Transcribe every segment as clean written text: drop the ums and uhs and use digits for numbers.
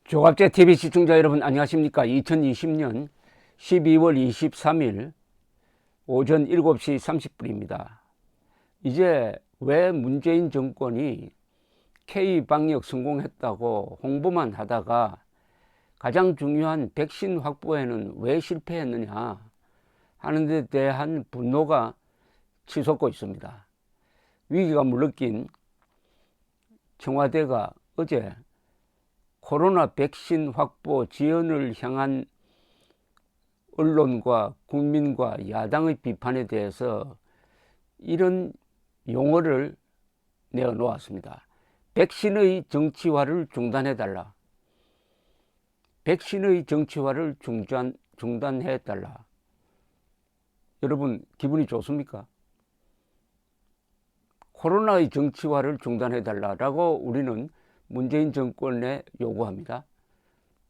조갑제 TV 시청자 여러분 안녕하십니까? 2020년 12월 23일 오전 7시 30분입니다. 이제 왜 문재인 정권이 K방역 성공했다고 홍보만 하다가 가장 중요한 백신 확보에는 왜 실패했느냐 하는 데 대한 분노가 치솟고 있습니다. 위기감을 느낀 청와대가 어제 코로나 백신 확보 지연을 향한 언론과 국민과 야당의 비판에 대해서 이런 용어를 내어놓았습니다. 백신의 정치화를 중단해달라. 백신의 정치화를 중단해달라. 여러분 기분이 좋습니까? 코로나의 정치화를 중단해달라라고 우리는 문재인 정권에 요구합니다.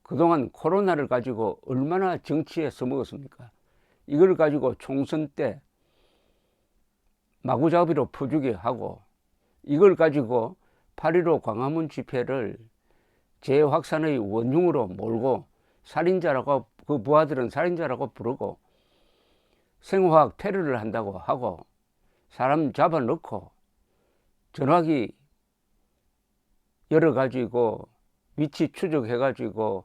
그동안 코로나를 가지고 얼마나 정치에 써먹었습니까? 이걸 가지고 총선 때 마구잡이로 퍼주게 하고 이걸 가지고 8.15 광화문 집회를 재확산의 원흉으로 몰고 살인자라고, 그 부하들은 살인자라고 부르고 생화학 테러를 한다고 하고 사람 잡아넣고 전화기 열어가지고 위치 추적해가지고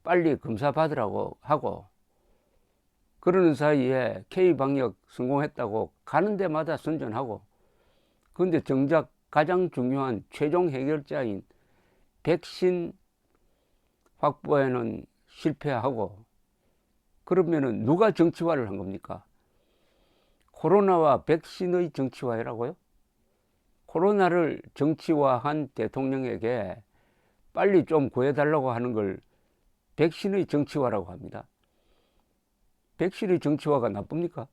빨리 검사 받으라고 하고 그러는 사이에 K방역 성공했다고 가는 데마다 선전하고 그런데 정작 가장 중요한 최종 해결자인 백신 확보에는 실패하고 그러면은 누가 정치화를 한 겁니까? 코로나와 백신의 정치화라고요? 코로나를 정치화한 대통령에게 빨리 좀 구해달라고 하는 걸 백신의 정치화라고 합니다. 백신의 정치화가 나쁩니까?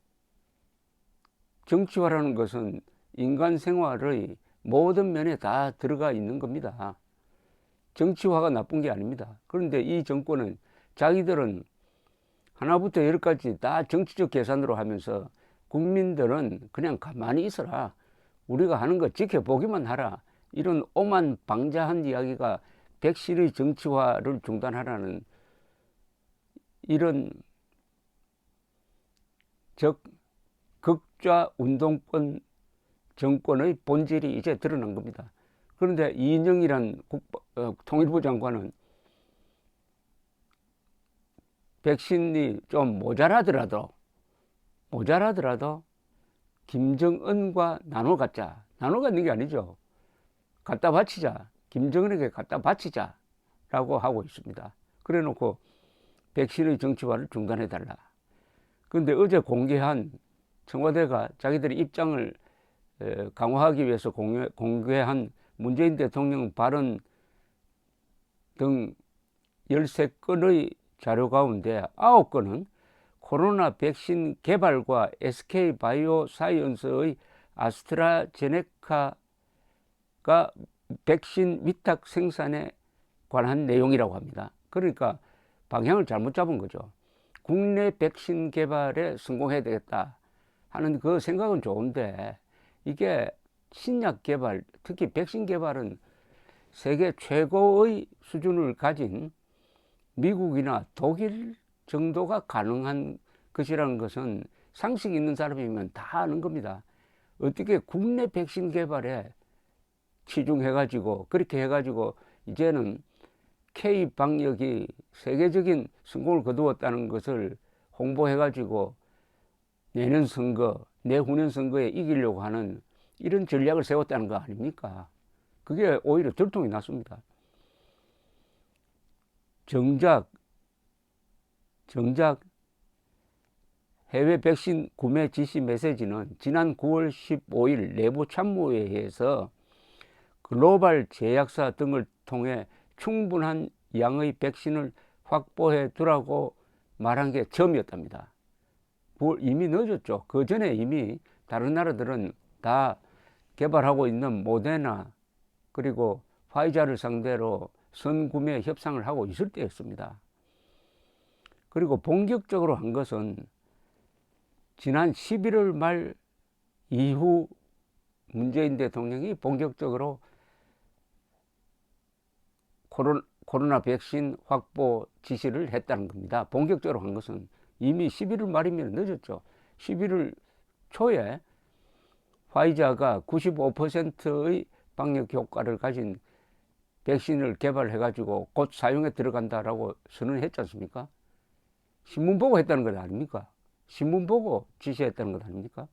정치화라는 것은 인간 생활의 모든 면에 다 들어가 있는 겁니다. 정치화가 나쁜 게 아닙니다. 그런데 이 정권은 자기들은 하나부터 열까지 다 정치적 계산으로 하면서 국민들은 그냥 가만히 있어라. 우리가 하는 거 지켜보기만 하라. 이런 오만방자한 이야기가 백신의 정치화를 중단하라는 이런 즉 극좌 운동권 정권의 본질이 이제 드러난 겁니다. 그런데 이인영이란 통일부 장관은 백신이 좀 모자라더라도 김정은과 나눠 갖자. 나눠 갖는 게 아니죠. 갖다 바치자. 김정은에게 갖다 바치자 라고 하고 있습니다. 그래 놓고 백신의 정치화를 중단해달라. 그런데 어제 공개한 청와대가 자기들의 입장을 강화하기 위해서 공개한 문재인 대통령 발언 등 13건의 자료 가운데 9건은 코로나 백신 개발과 SK바이오사이언스의 아스트라제네카가 백신 위탁 생산에 관한 내용이라고 합니다. 그러니까 방향을 잘못 잡은 거죠. 국내 백신 개발에 성공해야 되겠다 하는 그 생각은 좋은데 이게 신약 개발, 특히 백신 개발은 세계 최고의 수준을 가진 미국이나 독일 정도가 가능한 것이라는 것은 상식 있는 사람이면 다 아는 겁니다. 어떻게 국내 백신 개발에 치중해가지고 그렇게 해가지고 이제는 K방역이 세계적인 성공을 거두었다는 것을 홍보해가지고 내년 선거, 내후년 선거에 이기려고 하는 이런 전략을 세웠다는 거 아닙니까? 그게 오히려 들통이 났습니다. 정작 해외 백신 구매 지시 메시지는 지난 9월 15일 내부 참모회의에서 글로벌 제약사 등을 통해 충분한 양의 백신을 확보해 두라고 말한 게 처음이었답니다. 이미 늦었죠. 그 전에 이미 다른 나라들은 다 개발하고 있는 모데나 그리고 화이자를 상대로 선구매 협상을 하고 있을 때였습니다. 그리고 본격적으로 한 것은 지난 11월 말 이후 문재인 대통령이 본격적으로 코로나 백신 확보 지시를 했다는 겁니다. 본격적으로 한 것은 이미 11월 말이면 늦었죠. 11월 초에 화이자가 95%의 방역 효과를 가진 백신을 개발해 가지고 곧 사용에 들어간다라고 선언했지 않습니까? 신문 보고 했다는 것 아닙니까? 신문 보고 지시했다는 것 아닙니까?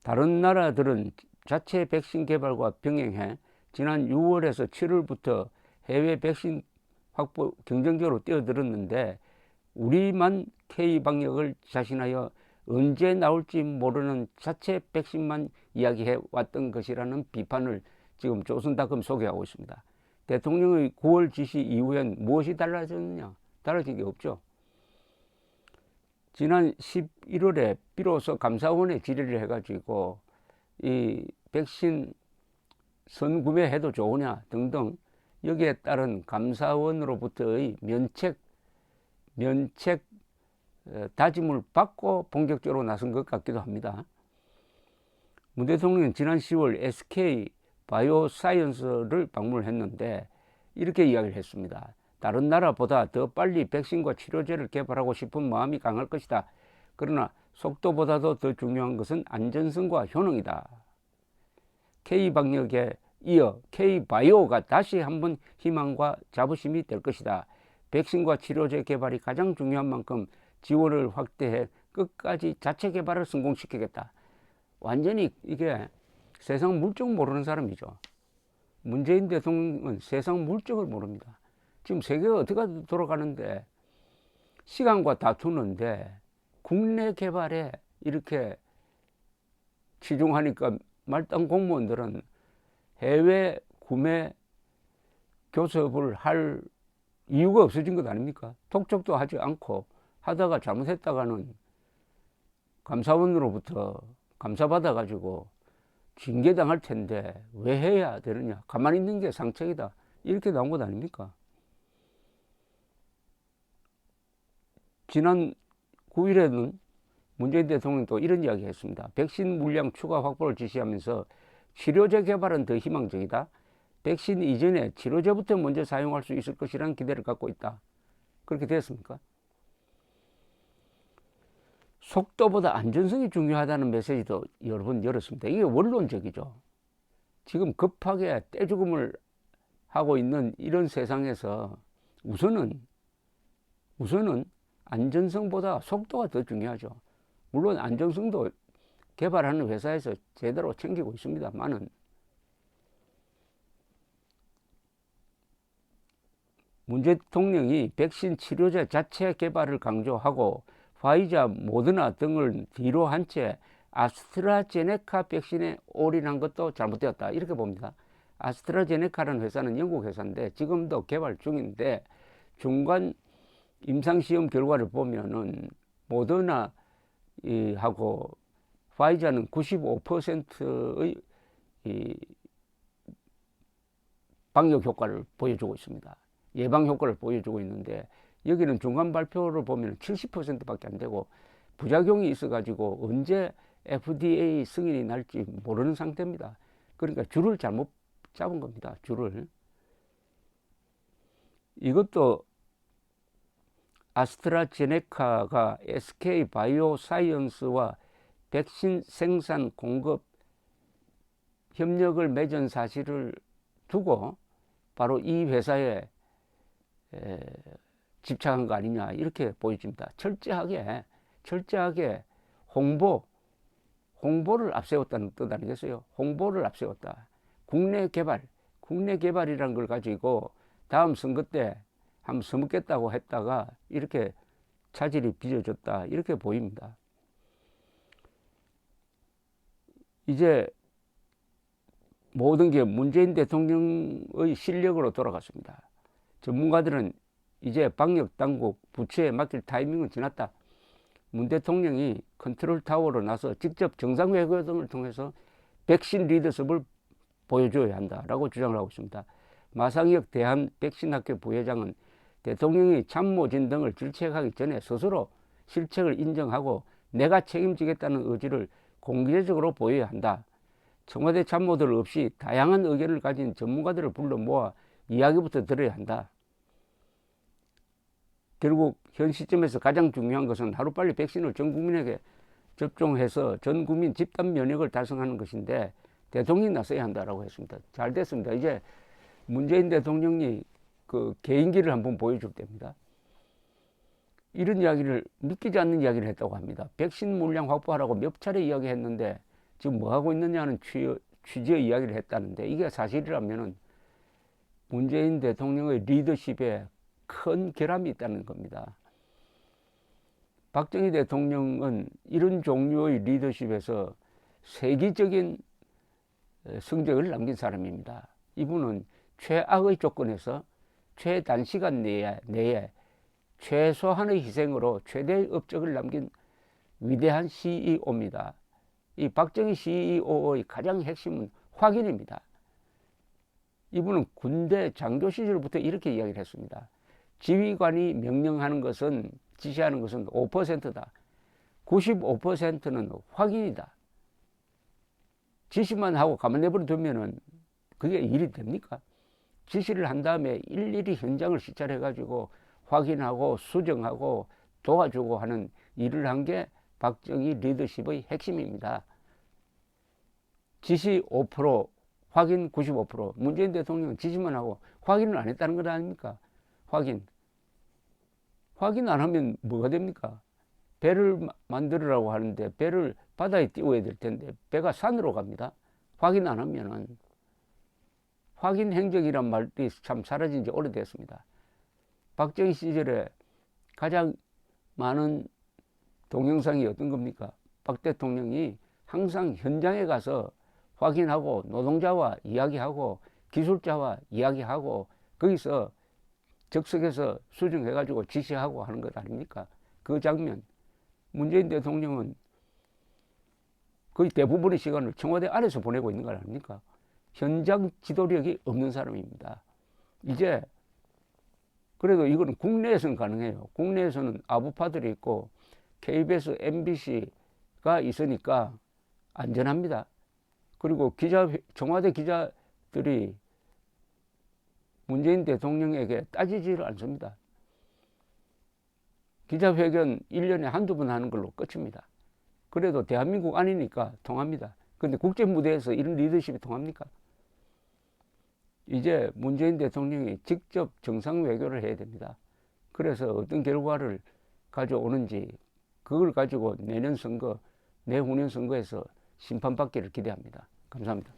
다른 나라들은 자체 백신 개발과 병행해 지난 6월에서 7월부터 해외 백신 확보 경쟁적으로 뛰어들었는데 우리만 K방역을 자신하여 언제 나올지 모르는 자체 백신만 이야기해 왔던 것이라는 비판을 지금 조선닷컴 소개하고 있습니다. 대통령의 9월 지시 이후엔 무엇이 달라졌느냐? 달라진 게 없죠. 지난 11월에 비로소 감사원에 질의를 해가지고 이 백신 선구매해도 좋으냐 등등 여기에 따른 감사원으로부터의 면책 다짐을 받고 본격적으로 나선 것 같기도 합니다. 문 대통령은 지난 10월 SK 바이오사이언스를 방문했는데 이렇게 이야기를 했습니다. 다른 나라보다 더 빨리 백신과 치료제를 개발하고 싶은 마음이 강할 것이다. 그러나 속도보다도 더 중요한 것은 안전성과 효능이다. K방역에 이어 K바이오가 다시 한번 희망과 자부심이 될 것이다. 백신과 치료제 개발이 가장 중요한 만큼 지원을 확대해 끝까지 자체 개발을 성공시키겠다. 완전히 이게 세상 물정 모르는 사람이죠. 문재인 대통령은 세상 물정을 모릅니다. 지금 세계가 어떻게 돌아가는데 시간과 다투는데 국내 개발에 이렇게 치중하니까 말단 공무원들은 해외 구매 교섭을 할 이유가 없어진 것 아닙니까? 독촉도 하지 않고 하다가 잘못했다가는 감사원으로부터 감사받아 가지고 징계당할 텐데 왜 해야 되느냐? 가만히 있는 게 상책이다. 이렇게 나온 것 아닙니까? 지난 9일에는 문재인 대통령이 또 이런 이야기 했습니다. 백신 물량 추가 확보를 지시하면서 치료제 개발은 더 희망적이다. 백신 이전에 치료제부터 먼저 사용할 수 있을 것이라는 기대를 갖고 있다. 그렇게 됐습니까? 속도보다 안전성이 중요하다는 메시지도 여러 번 열었습니다. 이게 원론적이죠. 지금 급하게 떼죽음을 하고 있는 이런 세상에서 우선은 안전성보다 속도가 더 중요하죠. 물론 안전성도 개발하는 회사에서 제대로 챙기고 있습니다만은 문재인 대통령이 백신 치료제 자체 개발을 강조하고 화이자, 모더나 등을 뒤로 한 채 아스트라제네카 백신에 올인한 것도 잘못되었다. 이렇게 봅니다. 아스트라제네카라는 회사는 영국 회사인데 지금도 개발 중인데 중간 임상시험 결과를 보면은 모더나 하고 화이자는 95%의 방역 효과를 보여주고 있습니다. 예방 효과를 보여주고 있는데 여기는 중간 발표를 보면 70%밖에 안 되고 부작용이 있어가지고 언제 FDA 승인이 날지 모르는 상태입니다. 그러니까 줄을 잘못 잡은 겁니다. 줄을. 이것도 아스트라제네카가 SK 바이오사이언스와 백신 생산 공급 협력을 맺은 사실을 두고 바로 이 회사에 집착한 거 아니냐 이렇게 보여집니다. 철저하게 홍보를 앞세웠다는 뜻 아니겠어요? 홍보를 앞세웠다. 국내 개발이라는 걸 가지고 다음 선거 때 한번 써먹겠다고 했다가 이렇게 차질이 빚어졌다 이렇게 보입니다. 이제 모든 게 문재인 대통령의 실력으로 돌아갔습니다. 전문가들은 이제 방역 당국 부처에 맡길 타이밍은 지났다. 문 대통령이 컨트롤 타워로 나서 직접 정상회의 등을 통해서 백신 리더십을 보여줘야 한다라고 주장을 하고 있습니다. 마상혁 대한백신학회 부회장은 대통령이 참모진 등을 질책하기 전에 스스로 실책을 인정하고 내가 책임지겠다는 의지를 공개적으로 보여야 한다. 청와대 참모들 없이 다양한 의견을 가진 전문가들을 불러 모아 이야기부터 들어야 한다. 결국 현 시점에서 가장 중요한 것은 하루빨리 백신을 전 국민에게 접종해서 전 국민 집단 면역을 달성하는 것인데 대통령이 나서야 한다라고 했습니다. 잘 됐습니다. 이제 문재인 대통령이 그 개인기를 한번 보여줄 때입니다. 이런 이야기를 믿기지 않는 이야기를 했다고 합니다. 백신 물량 확보하라고 몇 차례 이야기했는데 지금 뭐 하고 있느냐는 취지의 이야기를 했다는데 이게 사실이라면은 문재인 대통령의 리더십에 큰 결함이 있다는 겁니다. 박정희 대통령은 이런 종류의 리더십에서 세계적인 성적을 남긴 사람입니다. 이분은 최악의 조건에서 최단시간 내에 최소한의 희생으로 최대의 업적을 남긴 위대한 CEO입니다. 이 박정희 CEO의 가장 핵심은 확인입니다. 이분은 군대 장교 시절부터 이렇게 이야기를 했습니다. 지휘관이 명령하는 것은, 지시하는 것은 5%다. 95%는 확인이다. 지시만 하고 가만 내버려 두면은 그게 일이 됩니까? 지시를 한 다음에 일일이 현장을 시찰해가지고 확인하고 수정하고 도와주고 하는 일을 한 게 박정희 리더십의 핵심입니다. 지시 5%, 확인 95%. 문재인 대통령은 지시만 하고 확인을 안 했다는 것 아닙니까? 확인 안 하면 뭐가 됩니까? 배를 만들으라고 하는데 배를 바다에 띄워야 될 텐데 배가 산으로 갑니다. 확인 안 하면은. 확인 행적이란 말이 참 사라진 지 오래됐습니다. 박정희 시절에 가장 많은 동영상이 어떤 겁니까? 박 대통령이 항상 현장에 가서 확인하고 노동자와 이야기하고 기술자와 이야기하고 거기서 적석에서 수정해가지고 지시하고 하는 것 아닙니까? 그 장면. 문재인 대통령은 거의 대부분의 시간을 청와대 안에서 보내고 있는 거 아닙니까? 현장 지도력이 없는 사람입니다. 이제 그래도 이거는 국내에서는 가능해요. 국내에서는 아부파들이 있고 KBS, MBC가 있으니까 안전합니다. 그리고 청와대 기자들이 문재인 대통령에게 따지지를 않습니다. 기자회견 1년에 한두 번 하는 걸로 끝입니다. 그래도 대한민국 아니니까 통합니다. 그런데 국제무대에서 이런 리더십이 통합니까? 이제 문재인 대통령이 직접 정상 외교를 해야 됩니다. 그래서 어떤 결과를 가져오는지 그걸 가지고 내년 선거, 내후년 선거에서 심판받기를 기대합니다. 감사합니다.